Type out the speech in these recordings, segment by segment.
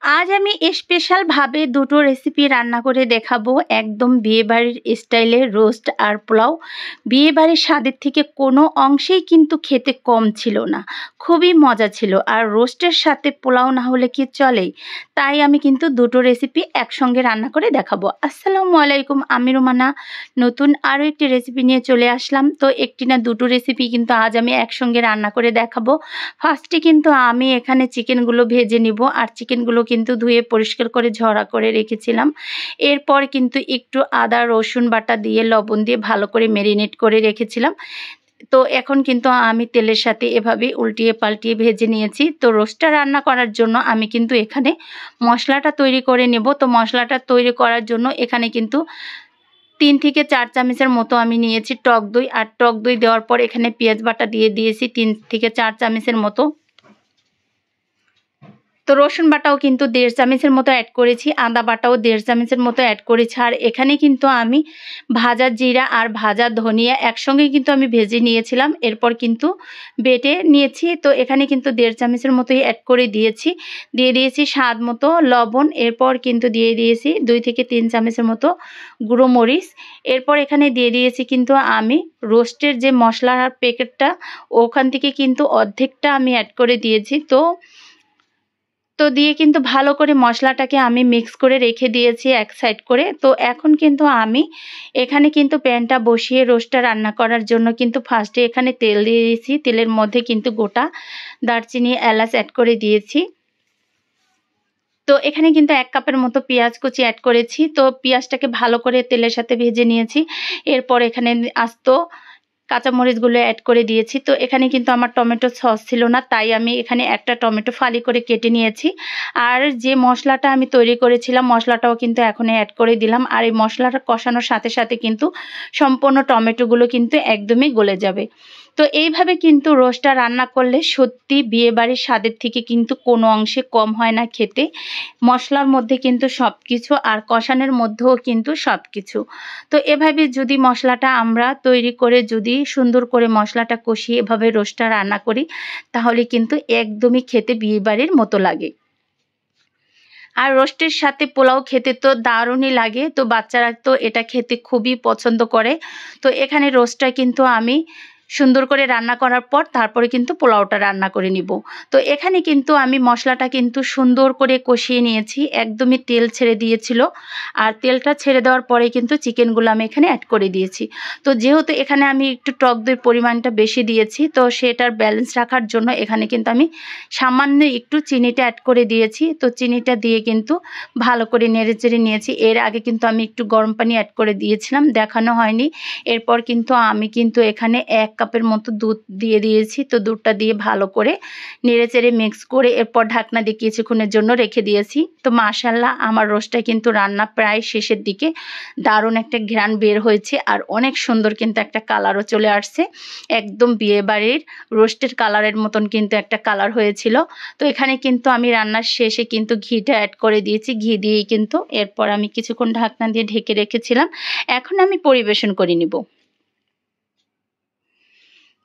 আজ আমি স্পেশাল ভাবে দুটো রেসিপি রান্না করে দেখাবো, একদম বিয়েবাড়ির স্টাইলে রোস্ট আর পোলাও। বিয়েবাড়ির স্বাদের থেকে কোনো অংশেই কিন্তু খেতে কম ছিল না, খুবই মজা ছিল। আর রোস্টের সাথে পোলাও না হলে কি চলে? তাই আমি কিন্তু দুটো রেসিপি একসঙ্গে রান্না করে দেখাবো। আসসালামু আলাইকুম, আমি রুমানা নতুন আরও একটি রেসিপি নিয়ে চলে আসলাম। তো একটি না দুটো রেসিপি কিন্তু আজ আমি একসঙ্গে রান্না করে দেখাবো। ফার্স্টে কিন্তু আমি এখানে চিকেনগুলো ভেজে নিব, আর চিকেনগুলো কিন্তু ধুয়ে পরিষ্কার করে ঝরা করে রেখেছিলাম। এরপর কিন্তু একটু আদা রসুন বাটা দিয়ে লবণ দিয়ে ভালো করে ম্যারিনেট করে রেখেছিলাম। তো এখন কিন্তু আমি তেলের সাথে এভাবে উল্টিয়ে পাল্টিয়ে ভেজে নিয়েছি। তো রোস্টটা রান্না করার জন্য আমি কিন্তু এখানে মশলাটা তৈরি করে নেব। তো মশলাটা তৈরি করার জন্য এখানে কিন্তু 3 থেকে 4 চামচের মতো আমি নিয়েছি টক দই। আর টক দই দেওয়ার পর এখানে পেঁয়াজ বাটা দিয়ে দিয়েছি 3 থেকে 4 চামচের মতো। তো রসুন বাটাও কিন্তু 1.5 চামচের মতো অ্যাড করেছি, আদা বাটাও 1.5 চামচের মতো অ্যাড করেছি। আর এখানে কিন্তু আমি ভাজা জিরা আর ভাজা ধনিয়া একসঙ্গে কিন্তু আমি ভেজে নিয়েছিলাম, এরপর কিন্তু বেটে নিয়েছি। তো এখানে কিন্তু 1.5 চামচের মতোই অ্যাড করে দিয়ে দিয়েছি স্বাদ মতো লবণ। এরপর কিন্তু দিয়ে দিয়েছি 2 থেকে 3 চামচের মতো গুঁড়ো মরিচ। এরপর এখানে দিয়ে দিয়েছি কিন্তু আমি রোস্টের যে মশলার প্যাকেটটা, ওখান থেকে কিন্তু অর্ধেকটা আমি অ্যাড করে দিয়েছি। তো দিয়ে কিন্তু ভালো করে মশলাটাকে আমি মিক্স করে রেখে দিয়েছি এক সাইড করে। তো এখন কিন্তু আমি এখানে কিন্তু প্যানটা বসিয়ে রোস্টটা রান্না করার জন্য কিন্তু ফার্স্টে এখানে তেল দিয়ে দিয়েছি। তেলের মধ্যে কিন্তু গোটা দারচিনি এলাচ অ্যাড করে দিয়েছি। তো এখানে কিন্তু 1 কাপের মতো পেঁয়াজ কুচি অ্যাড করেছি। তো পেঁয়াজটাকে ভালো করে তেলের সাথে ভেজে নিয়েছি। এরপর এখানে আস্ত কাঁচামরিচগুলো অ্যাড করে দিয়েছি। তো এখানে কিন্তু আমার টমেটো সস ছিল না, তাই আমি এখানে একটা টমেটো ফালি করে কেটে নিয়েছি। আর যে মশলাটা আমি তৈরি করেছিলাম, মশলাটাও কিন্তু এখন অ্যাড করে দিলাম। আর এই মশলাটা কষানোর সাথে সাথে কিন্তু সম্পূর্ণ টমেটোগুলো কিন্তু একদমই গলে যাবে। তো এইভাবে কিন্তু রোস্টটা রান্না করলে সত্যি বিয়েবাড়ির স্বাদের থেকে কিন্তু কোনো অংশে কম হয় না খেতে। মশলার মধ্যে কিন্তু সব কিছু, আর কষানোর মধ্যেও কিন্তু সব কিছু। তো এভাবে যদি মশলাটা আমরা তৈরি করে যদি সুন্দর করে মশলাটা কষিয়ে এভাবে রোস্টটা রান্না করি, তাহলে কিন্তু একদমই খেতে বিয়েবাড়ির মতো লাগে। আর রোস্টের সাথে পোলাও খেতে তো দারুণই লাগে। তো বাচ্চারা তো এটা খেতে খুবই পছন্দ করে। তো এখানে রোস্টটা কিন্তু আমি সুন্দর করে রান্না করার পর তারপরে কিন্তু পোলাওটা রান্না করে নিব। তো এখানে কিন্তু আমি মশলাটা কিন্তু সুন্দর করে কষিয়ে নিয়েছি, একদমই তেল ছেড়ে দিয়েছিল। আর তেলটা ছেড়ে দেওয়ার পরে কিন্তু চিকেনগুলো আমি এখানে অ্যাড করে দিয়েছি। তো যেহেতু এখানে আমি একটু টক দইয়ের পরিমাণটা বেশি দিয়েছি, তো সেটার ব্যালেন্স রাখার জন্য এখানে কিন্তু আমি সামান্য একটু চিনিটা অ্যাড করে দিয়েছি। তো চিনিটা দিয়ে কিন্তু ভালো করে নেড়েচেড়ে নিয়েছি। এর আগে কিন্তু আমি একটু গরম পানি অ্যাড করে দিয়েছিলাম, দেখানো হয়নি। এরপর কিন্তু আমি কিন্তু এখানে 1 কাপের মতো দুধ দিয়ে দিয়েছি। তো দুধটা দিয়ে ভালো করে নেড়েচেড়ে মিক্স করে এরপর ঢাকনা দিয়ে কিছুক্ষণের জন্য রেখে দিয়েছি। তো মাশাআল্লাহ, আমার রোস্টটা কিন্তু রান্না প্রায় শেষের দিকে। দারুণ একটা ঘ্রাণ বের হয়েছে, আর অনেক সুন্দর কিন্তু একটা কালারও চলে আসছে। একদম বিয়েবাড়ির রোস্টের কালারের মতন কিন্তু একটা কালার হয়েছিল। তো এখানে কিন্তু আমি রান্নার শেষে কিন্তু ঘিটা অ্যাড করে দিয়েছি। ঘি দিয়েই কিন্তু এরপর আমি কিছুক্ষণ ঢাকনা দিয়ে ঢেকে রেখেছিলাম। এখন আমি পরিবেশন করে নিব।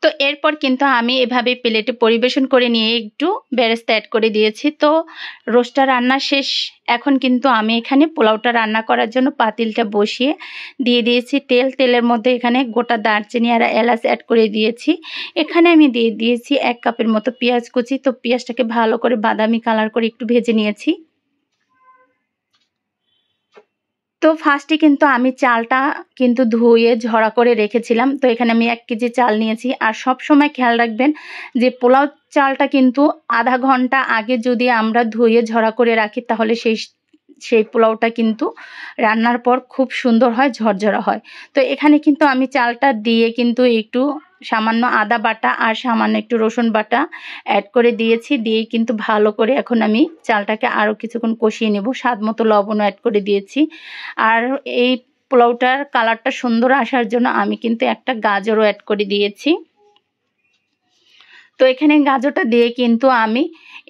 তো এরপর কিন্তু আমি এভাবে প্লেটে পরিবেশন করে নিয়ে একটু বেরেস্তা অ্যাড করে দিয়েছি। তো রোস্টটা রান্না শেষ। এখন কিন্তু আমি এখানে পোলাওটা রান্না করার জন্য পাতিলটা বসিয়ে দিয়ে দিয়েছি তেল। তেলের মধ্যে এখানে গোটা দারচিনি আর এলাচ অ্যাড করে দিয়েছি। এখানে আমি দিয়ে দিয়েছি 1 কাপের মতো পেঁয়াজ কুচি। তো পেঁয়াজটাকে ভালো করে বাদামি কালার করে একটু ভেজে নিয়েছি। তো ফার্স্টে কিন্তু আমি চালটা কিন্তু ধুয়ে ঝরা করে রেখেছিলাম। তো এখানে আমি 1 কেজি চাল নিয়েছি। আর সব সময় খেয়াল রাখবেন যে পোলাও চালটা কিন্তু আধা ঘন্টা আগে যদি আমরা ধুয়ে ঝরা করে রাখি, তাহলে সেই পোলাওটা কিন্তু রান্নার পর খুব সুন্দর হয়, ঝরঝরা হয়। তো এখানে কিন্তু আমি চালটা দিয়ে কিন্তু একটু সামান্য আদা বাটা আর সামান্য একটু রসুন বাটা অ্যাড করে দিয়েছি। দিয়ে কিন্তু ভালো করে এখন আমি চালটাকে আরও কিছুক্ষণ কষিয়ে নেব। স্বাদ মতো লবণও অ্যাড করে দিয়েছি। আর এই পোলাওটার কালারটা সুন্দর আসার জন্য আমি কিন্তু একটা গাজরও অ্যাড করে দিয়েছি। তো এখানে গাজরটা দিয়ে কিন্তু আমি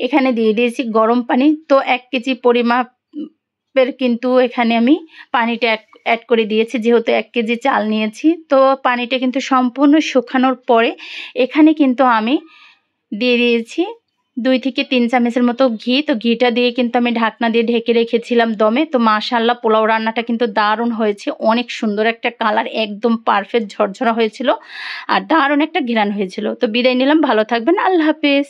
এখানে দিয়ে দিয়েছি গরম পানি। তো 1 কেজি পরিমাপের কিন্তু এখানে আমি পানিটা অ্যাড করে দিয়েছি, যেহেতু 1 কেজি চাল নিয়েছি। তো পানিটা কিন্তু সম্পূর্ণ শুকানোর পরে এখানে কিন্তু আমি দিয়ে দিয়েছি 2 থেকে 3 চামচের মতো ঘি। তো ঘিটা দিয়ে কিন্তু আমি ঢাকনা দিয়ে ঢেকে রেখেছিলাম দমে। তো মাশাআল্লাহ পোলাও রান্নাটা কিন্তু দারুণ হয়েছে। অনেক সুন্দর একটা কালার, একদম পারফেক্ট ঝরঝরা হয়েছিল আর দারুণ একটা ঘ্রাণ হয়েছিল। তো বিদায় নিলাম, ভালো থাকবেন, আল্লাহ হাফেজ।